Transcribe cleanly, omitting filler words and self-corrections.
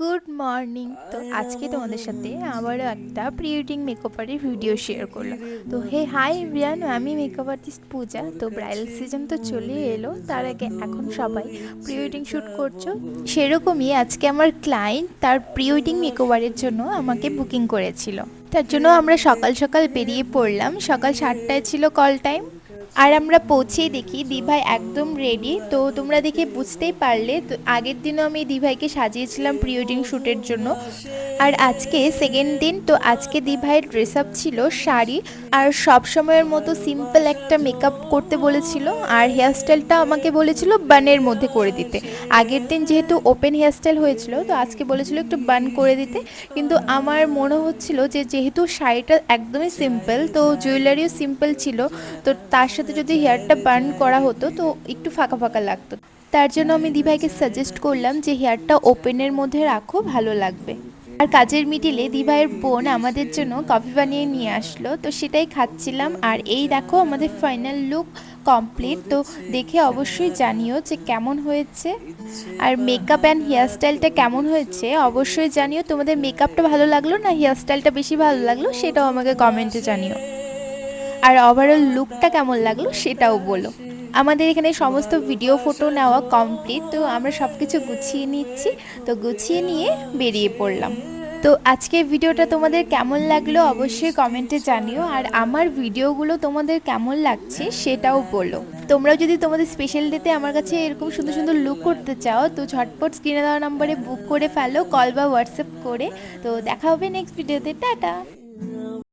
Good morning. তো আজকে তোমাদের সাথে আবারও একটা প্রি ওয়েডিং মেকওভারের ভিডিও শেয়ার করলাম। তো হাই এভরিওয়ান, আমি মেকআপ আর্টিস্ট পূজা। তো ব্রাইডাল সিজন তো চলে এলো, তার আগে এখন সবাই প্রি ওয়েডিং শ্যুট করছো। সেরকমই আজকে আমার ক্লায়েন্ট তার প্রি ওয়েডিং মেকওভারের জন্য আমাকে বুকিং করেছিল। তার জন্য আমরা সকাল সকাল বেরিয়ে পড়লাম। সকাল 7টায় ছিল কল টাইম। আর আমরা পৌঁছেই দেখি দিভাই একদম রেডি। তো তোমরা দেখে বুঝতেই পারলে, তো আগের দিনও আমি দিভাইকে সাজিয়েছিলাম প্রি ওয়েডিং শ্যুটের জন্য। আর আজকে সেকেন্ড দিন। তো আজকে দিভাইয়ের ড্রেস আপ ছিল শাড়ি, আর সব সময়ের মতো সিম্পল একটা মেকআপ করতে বলেছিল। আর হেয়ারস্টাইলটা আমাকে বলেছিল বানের মধ্যে করে দিতে। আগের দিন যেহেতু ওপেন হেয়ারস্টাইল হয়েছিল, তো আজকে বলেছিল একটু বান করে দিতে। কিন্তু আমার মনে হচ্ছিল যে যেহেতু শাড়িটা একদমই সিম্পল, তো জুয়েলারিও সিম্পল ছিল, তো তার সাথে যদি হেয়ারটা বার্ন করা হতো তো একটু ফাঁকা ফাঁকা লাগতো। তার জন্য আমি দিভাইকে সাজেস্ট করলাম যে হেয়ারটা ওপেনের মধ্যে রাখো, ভালো লাগবে। আর কাজের মিডিলে দিভাইয়ের বোন আমাদের জন্য কফি বানিয়ে নিয়ে আসলো, তো সেটাই খাচ্ছিলাম। আর এই দেখো আমাদের ফাইনাল লুক কমপ্লিট। তো দেখে অবশ্যই জানিও যে কেমন হয়েছে, আর মেকআপ অ্যান্ড হেয়ারস্টাইলটা কেমন হয়েছে অবশ্যই জানিও। তোমাদের মেকআপটা ভালো লাগলো না হেয়ারস্টাইলটা বেশি ভালো লাগলো, সেটাও আমাকে কমেন্টে জানিও। আর ওভারঅল লুকটা কেমন লাগলো সেটাও বলো। আমাদের এখানে সমস্ত ভিডিও ফটো নেওয়া কমপ্লিট। তো আমরা সব কিছু গুছিয়ে নিচ্ছি। তো গুছিয়ে নিয়ে বেরিয়ে পড়লাম। তো আজকের ভিডিওটা তোমাদের কেমন লাগলো অবশ্যই কমেন্টে জানিও। আর আমার ভিডিওগুলো তোমাদের কেমন লাগছে সেটাও বলো। তোমরাও যদি তোমাদের স্পেশাল ডেতে আমার কাছে এরকম সুন্দর সুন্দর লুক করতে চাও, তো ঝটপট স্ক্রিনে দেওয়া নাম্বারে বুক করে ফেলো, কল বা হোয়াটসঅ্যাপ করে। তো দেখা হবে নেক্সট ভিডিওতে। টাটা।